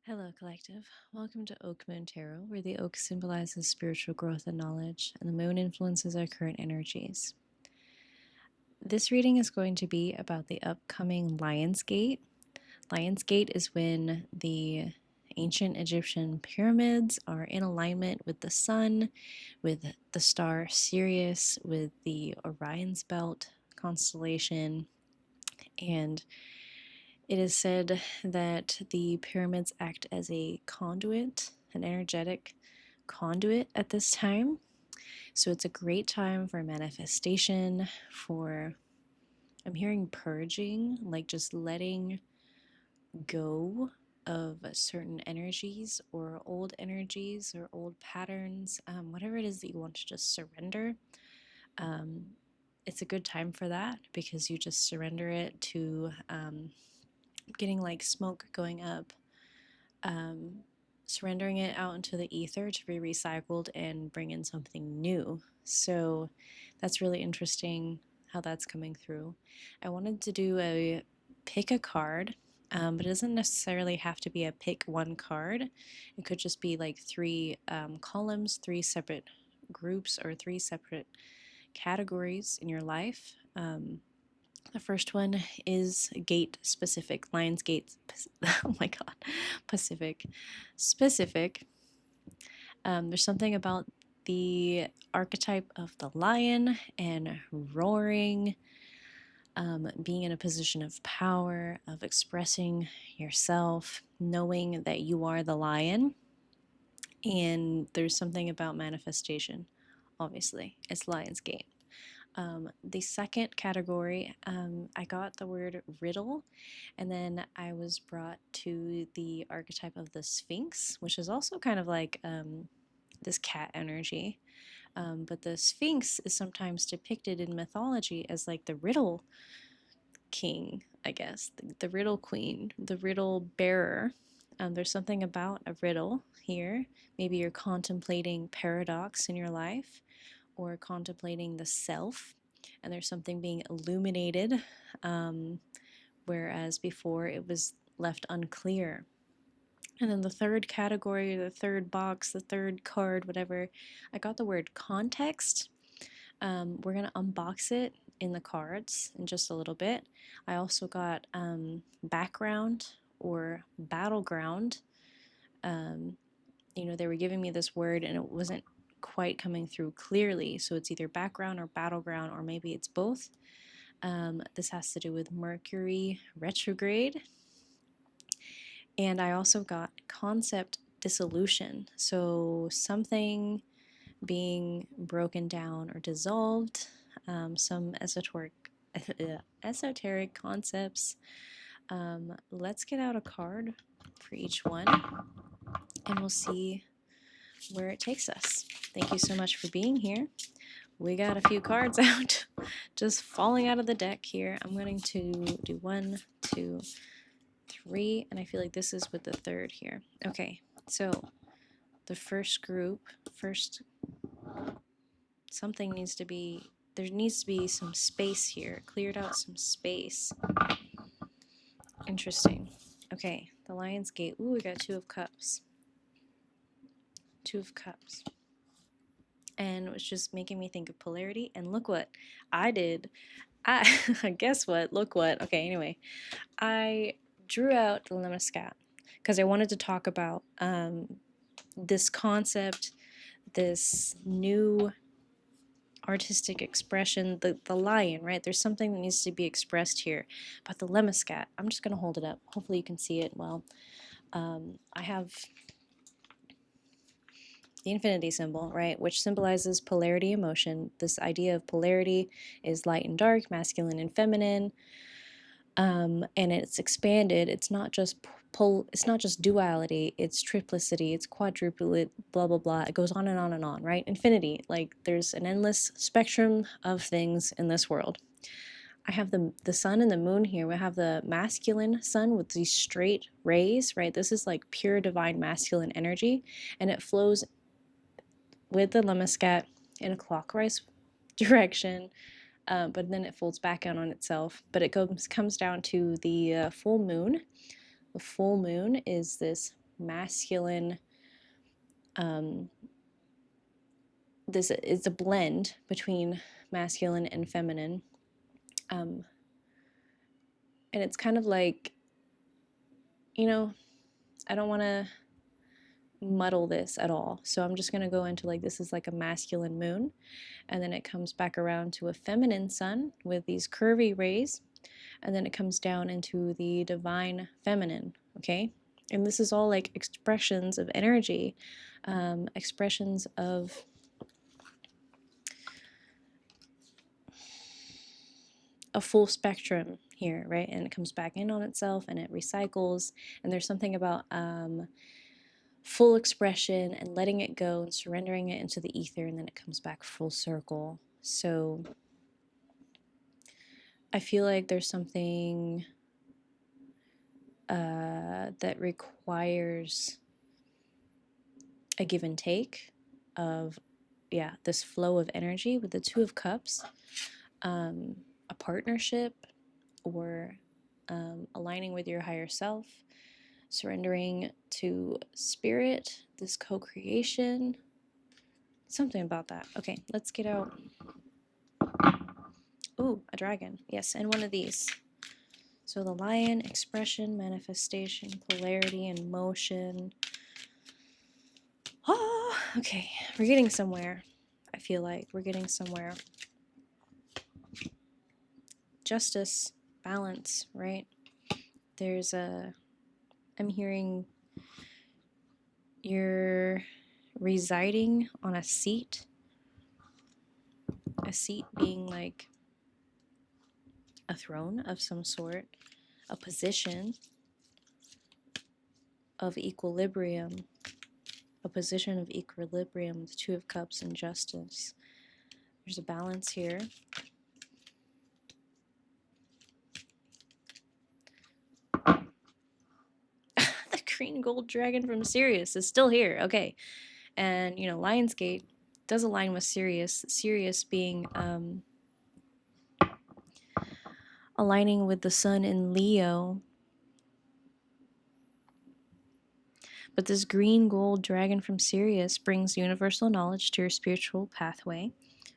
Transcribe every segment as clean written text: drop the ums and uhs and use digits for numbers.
Hello, Collective. Welcome to Oak Moon Tarot, where the oak symbolizes spiritual growth and knowledge, and the moon influences our current energies. This reading is going to be about the upcoming Lion's Gate. Lion's Gate is when the ancient Egyptian pyramids are in alignment with the sun, with the star Sirius, with the Orion's Belt constellation, and it is said that the pyramids act as a conduit, an energetic conduit at this time. So it's a great time for manifestation, for, I'm hearing purging, like just letting go of certain energies or old patterns, whatever it is that you want to just surrender. It's a good time for that because you just surrender it to getting like smoke going up, surrendering it out into the ether to be recycled and bring in something new. So that's really interesting how that's coming through. I wanted to do a pick a card, but it doesn't necessarily have to be a pick one card. It could just be like three columns, three separate groups, or three separate categories in your life. The first one is gate specific, Lion's Gate. Oh my god, Pacific specific. There's something about the archetype of the lion and roaring, being in a position of power, of expressing yourself, knowing that you are the lion. And there's something about manifestation, obviously. It's Lion's Gate. The second category, I got the word riddle, and then I was brought to the archetype of the Sphinx, which is also kind of like this cat energy. But the Sphinx is sometimes depicted in mythology as like the riddle king, I guess, the riddle queen, the riddle bearer. There's something about a riddle here. Maybe you're contemplating paradox in your life, or contemplating the self, and there's something being illuminated, whereas before it was left unclear. And then the third category, the third box, the third card, whatever, I got the word context. We're going to unbox it in the cards in just a little bit. I also got background or battleground. They were giving me this word and it wasn't quite coming through clearly, so it's either background or battleground, or maybe it's both. This has to do with Mercury retrograde. And I also got concept dissolution, so something being broken down or dissolved, some esoteric concepts. Let's get out a card for each one and we'll see where it takes us. Thank you so much for being here. We got a few cards out, just falling out of the deck here. I'm going to do 1, 2, 3, and I feel like this is with the third here. Okay, so the first group, something needs to be, there needs to be some space here, cleared out some space. Interesting. Okay, the Lion's Gate. Ooh, we got Two of Cups. Two of Cups. And it was just making me think of polarity. And look what I did. Guess what? Look what. Okay, anyway. I drew out the Lemniscat because I wanted to talk about this concept, this new artistic expression, the lion, right? There's something that needs to be expressed here. But the Lemniscat, I'm just going to hold it up. Hopefully you can see it well. I have the infinity symbol, right, which symbolizes polarity emotion. This idea of polarity is light and dark, masculine and feminine, and it's expanded. It's not just it's not just duality, it's triplicity, it's quadruplet, blah blah blah. It goes on and on and on, right? Infinity, like there's an endless spectrum of things in this world. I have the sun and the moon here. We have the masculine sun with these straight rays, right? This is like pure divine masculine energy, and it flows with the Lemniscat in a clockwise direction, but then it folds back out on itself. But it comes down to the full moon. The full moon is this masculine. This is a blend between masculine and feminine. And it's kind of like, I don't want to muddle this at all. So I'm just going to go into like, this is like a masculine moon. And then it comes back around to a feminine sun with these curvy rays. And then it comes down into the divine feminine. Okay. And this is all like expressions of energy, expressions of a full spectrum here, right? And it comes back in on itself and it recycles. And there's something about full expression and letting it go and surrendering it into the ether, and then it comes back full circle. So I feel like there's something that requires a give and take of, this flow of energy with the Two of Cups, a partnership, or aligning with your higher self, surrendering to spirit, this co-creation, something about that. Okay, let's get out. Ooh, a dragon. Yes, and one of these. So the lion, expression, manifestation, polarity, and motion. Oh, okay, we're getting somewhere. I feel like we're getting somewhere. Justice, balance, right? I'm hearing you're residing on a seat being like a throne of some sort, a position of equilibrium, with Two of Cups and Justice. There's a balance here. The green gold dragon from Sirius is still here. Okay. And, Lionsgate does align with Sirius. Sirius being aligning with the sun in Leo. But this green gold dragon from Sirius brings universal knowledge to your spiritual pathway.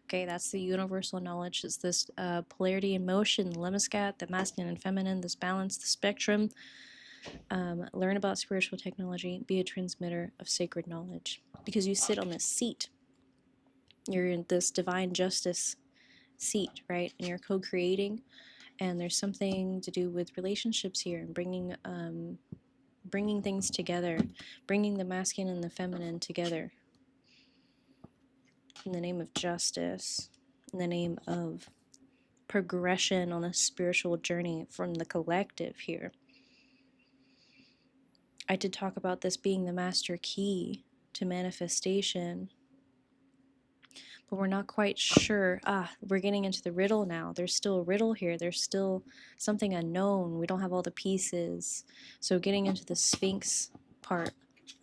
Okay, that's the universal knowledge. It's this polarity in motion, the lemniscat, the masculine and feminine, this balance, the spectrum. Learn about spiritual technology. Be a transmitter of sacred knowledge. Because you sit on this seat. You're in this divine justice seat, right? And you're co-creating. And there's something to do with relationships here and bringing things together, bringing the masculine and the feminine together in the name of justice, in the name of progression on a spiritual journey from the collective here. I did talk about this being the master key to manifestation, but we're not quite sure. We're getting into the riddle now. There's still a riddle here. There's still something unknown. We don't have all the pieces. So getting into the Sphinx part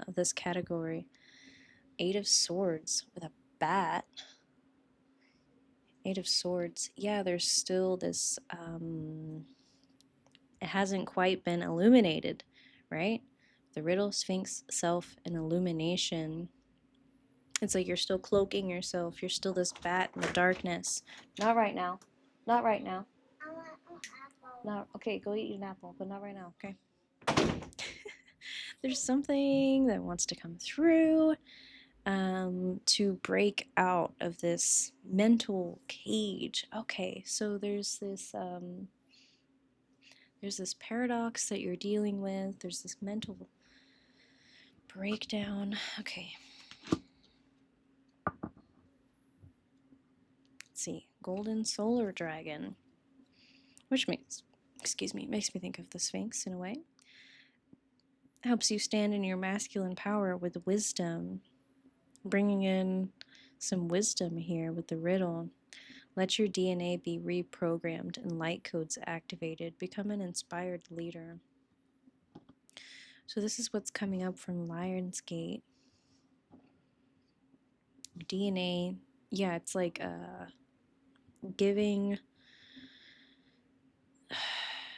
of this category. 8 of Swords with a bat. 8 of Swords. Yeah, there's still this, it hasn't quite been illuminated, right? The riddle, Sphinx, self, and illumination. It's like you're still cloaking yourself. You're still this bat in the darkness. Not right now. Not right now. I want an apple. Not, okay, go eat an apple, but not right now, okay? There's something that wants to come through to break out of this mental cage. Okay, so there's this paradox that you're dealing with. There's this mental breakdown. Okay. Let's see. Golden solar dragon, which makes me think of the Sphinx in a way. Helps you stand in your masculine power with wisdom, bringing in some wisdom here with the riddle. Let your DNA be reprogrammed and light codes activated. Become an inspired leader. So this is what's coming up from Lionsgate. DNA, yeah, it's like giving.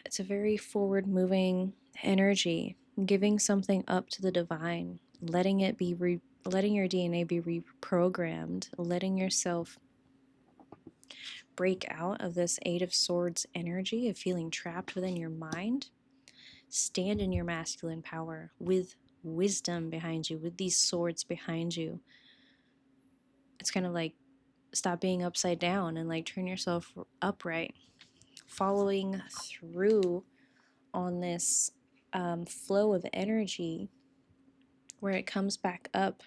It's a very forward-moving energy giving something up to the divine, letting it be letting your DNA be reprogrammed, letting yourself break out of this Eight of Swords energy of feeling trapped within your mind. Stand in your masculine power with wisdom behind you, with these swords behind you. It's kind of like stop being upside down and like turn yourself upright, following through on this flow of energy where it comes back up.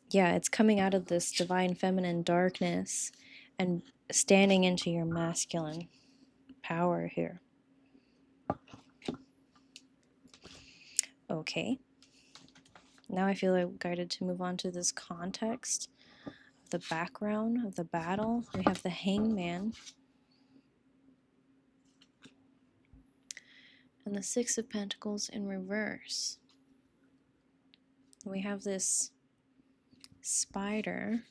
Yeah, it's coming out of this divine feminine darkness and standing into your masculine power here. Okay. Now I feel like guided to move on to this context of the background of the battle. We have the Hangman and the Six of Pentacles in reverse. We have this spider,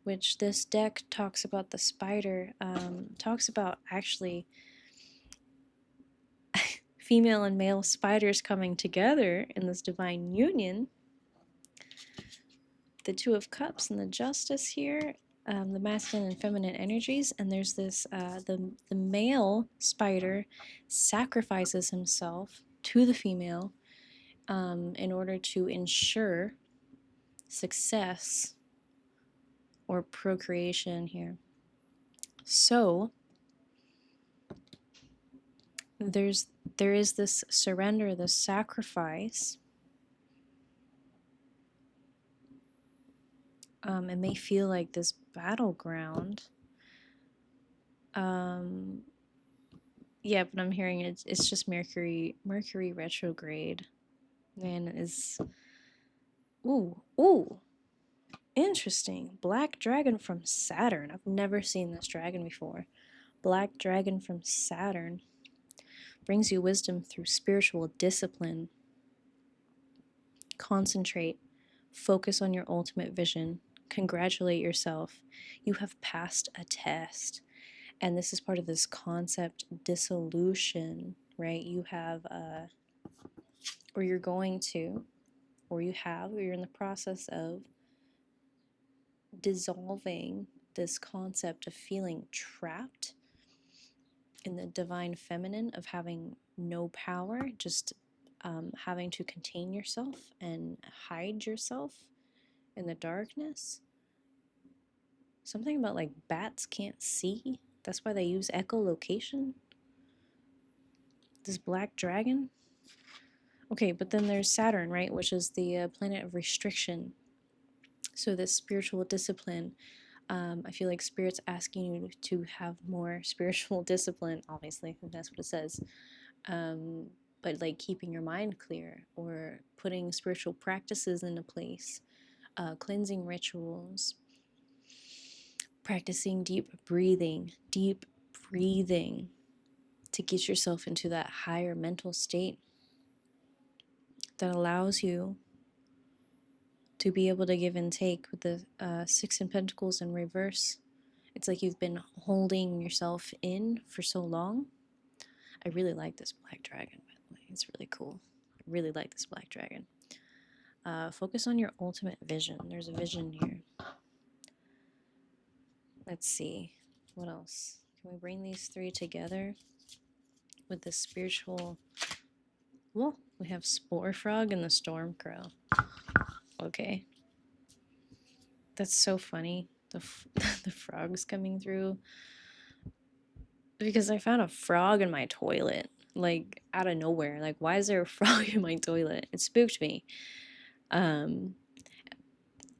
which this deck talks about. The spider talks about actually female and male spiders coming together in this divine union. The Two of Cups and the Justice here, the masculine and feminine energies, and there's this the male spider sacrifices himself to the female in order to ensure success or procreation here. So there is this surrender, this sacrifice. It may feel like this battleground. Yeah, but I'm hearing it's just Mercury retrograde. Man, is ooh, interesting. Black dragon from Saturn. I've never seen this dragon before. Black dragon from Saturn brings you wisdom through spiritual discipline. Concentrate. Focus on your ultimate vision. Congratulate yourself. You have passed a test. And this is part of this concept dissolution, right? You have, or you're going to, or you have, or you're in the process of dissolving this concept of feeling trapped in the divine feminine, of having no power, just having to contain yourself and hide yourself in the darkness. Something about like bats can't see. That's why they use echolocation. This black dragon. Okay, but then there's Saturn, right, which is the planet of restriction. So this spiritual discipline, I feel like Spirit's asking you to have more spiritual discipline, obviously, that's what it says. But like keeping your mind clear or putting spiritual practices into place, cleansing rituals, practicing deep breathing to get yourself into that higher mental state that allows you to be able to give and take with the Six of Pentacles in reverse. It's like you've been holding yourself in for so long. I really like this black dragon, by the way. It's really cool. I really like this black dragon. Focus on your ultimate vision. There's a vision here. Let's see. What else? Can we bring these three together with the spiritual... Well, we have Spore Frog and the Storm Crow. Okay. That's so funny. The frogs coming through. Because I found a frog in my toilet. Like, out of nowhere. Like, why is there a frog in my toilet? It spooked me.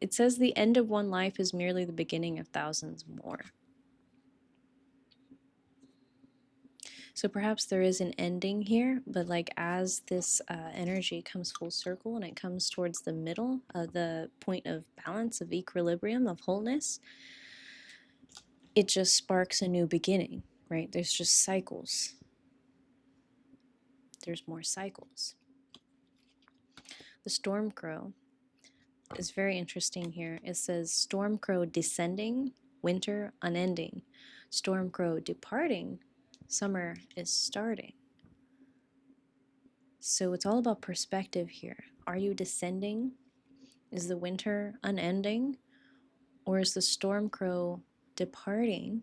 It says the end of one life is merely the beginning of thousands more. So perhaps there is an ending here, but like as this energy comes full circle and it comes towards the middle, the point of balance, of equilibrium, of wholeness, it just sparks a new beginning, right? There's just cycles. There's more cycles. The storm crow is very interesting here. It says storm crow descending, winter unending. Storm crow departing, summer is starting. So it's all about perspective here. Are you descending? Is the winter unending? Or is the storm crow departing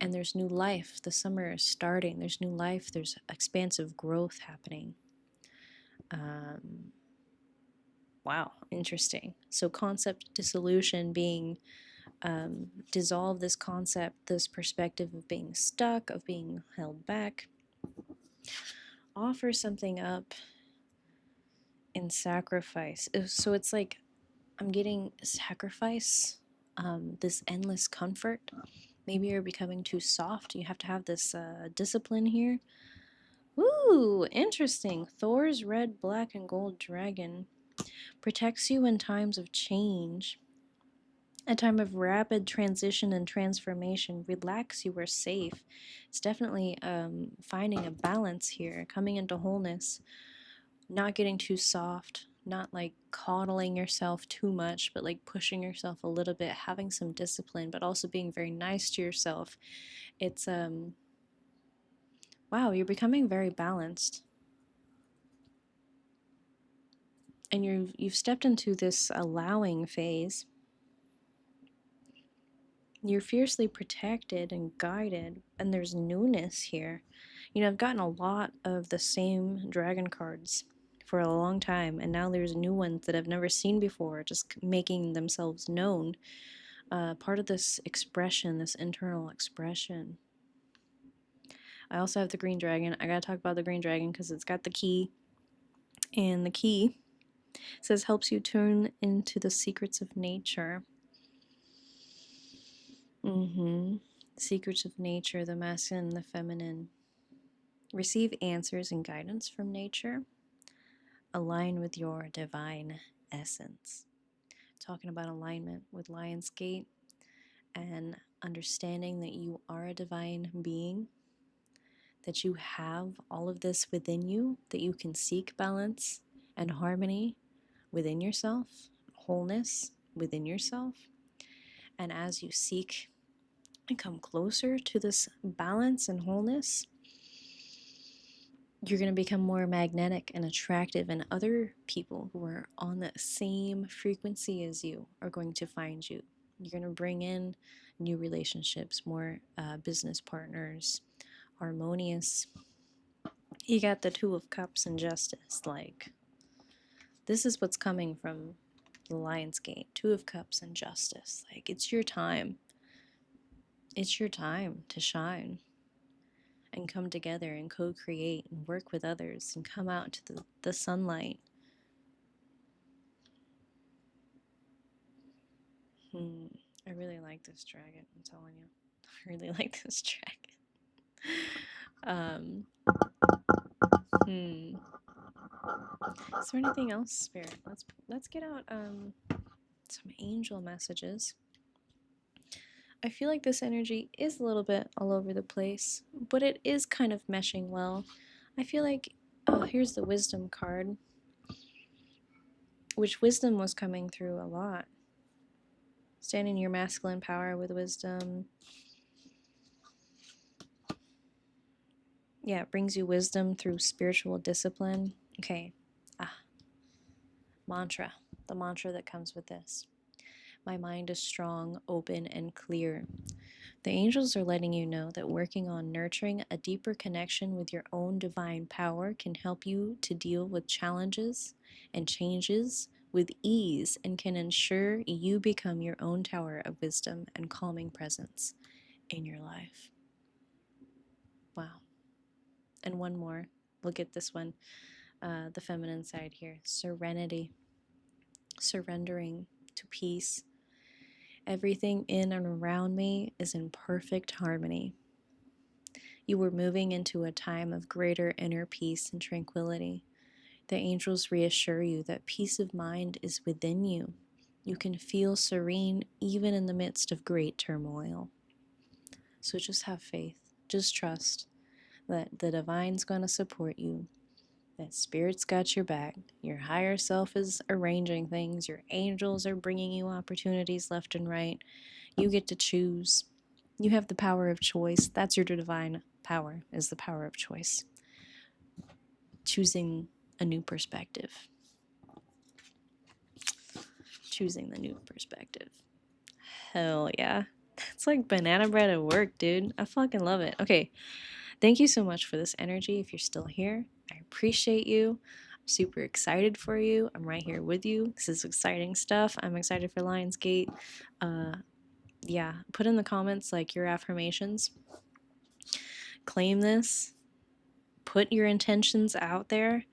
and there's new life? The summer is starting. There's new life. There's expansive growth happening. Um, wow, interesting. So, concept dissolution being dissolve this concept, this perspective of being stuck, of being held back, offer something up in sacrifice. So, it's like I'm getting sacrifice, this endless comfort. Maybe you're becoming too soft. You have to have this discipline here. Ooh, interesting. Thor's red, black, and gold dragon protects you in times of change. A time of rapid transition and transformation. Relax, you are safe. It's definitely finding a balance here, coming into wholeness, not getting too soft, not like coddling yourself too much, but like pushing yourself a little bit, having some discipline, but also being very nice to yourself. It's wow, you're becoming very balanced. And you've stepped into this allowing phase. You're fiercely protected and guided, and there's newness here. I've gotten a lot of the same dragon cards for a long time, and now there's new ones that I've never seen before, just making themselves known. Part of this expression, this internal expression. I also have the green dragon. I gotta talk about the green dragon because it's got the key, and the key says helps you turn into the secrets of nature. Secrets of nature, the masculine and the feminine. Receive answers and guidance from nature. Align with your divine essence. Talking about alignment with Lionsgate and understanding that you are a divine being, that you have all of this within you, that you can seek balance and harmony within yourself, wholeness within yourself. And as you seek and come closer to this balance and wholeness, you're going to become more magnetic and attractive, and other people who are on the same frequency as you are going to find you. You're going to bring in new relationships, more business partners, harmonious. You got the Two of Cups and Justice. Like, this is what's coming from the Lionsgate. Two of Cups and Justice. Like, it's your time. It's your time to shine and come together and co-create and work with others and come out to the sunlight. I really like this dragon, I'm telling you. I really like this dragon. Hmm. Is there anything else, Spirit? Let's get out some angel messages. I feel like this energy is a little bit all over the place, but it is kind of meshing well. I feel like, here's the wisdom card, which wisdom was coming through a lot. Stand in your masculine power with wisdom. Yeah, it brings you wisdom through spiritual discipline. Okay. Mantra. The mantra that comes with this. My mind is strong, open, and clear. The angels are letting you know that working on nurturing a deeper connection with your own divine power can help you to deal with challenges and changes with ease and can ensure you become your own tower of wisdom and calming presence in your life. Wow. And one more. Look at this one, the feminine side here. Serenity. Surrendering to peace. Everything in and around me is in perfect harmony. You were moving into a time of greater inner peace and tranquility. The angels reassure you that peace of mind is within you. You can feel serene even in the midst of great turmoil. So just have faith. Just trust that the divine's going to support you, that spirit's got your back. Your higher self is arranging things. Your angels are bringing you opportunities left and right. You get to choose. You have the power of choice. That's your divine power, is the power of choice. choosing a new perspective. Choosing the new perspective. Hell yeah. It's like banana bread at work, dude. I fucking love it. Okay. Thank you so much for this energy. If you're still here, I appreciate you. I'm super excited for you. I'm right here with you. This is exciting stuff. I'm excited for Lionsgate. Yeah, put in the comments like your affirmations. Claim this. Put your intentions out there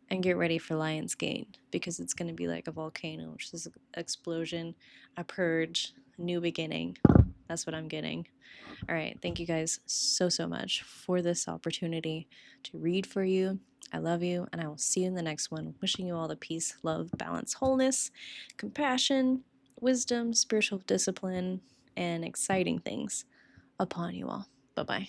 and get ready for Lionsgate because it's going to be like a volcano, which is an explosion, a purge, a new beginning. That's what I'm getting. All right. Thank you guys so much for this opportunity to read for you. I love you, and I will see you in the next one. Wishing you all the peace, love, balance, wholeness, compassion, wisdom, spiritual discipline, and exciting things upon you all. Bye bye.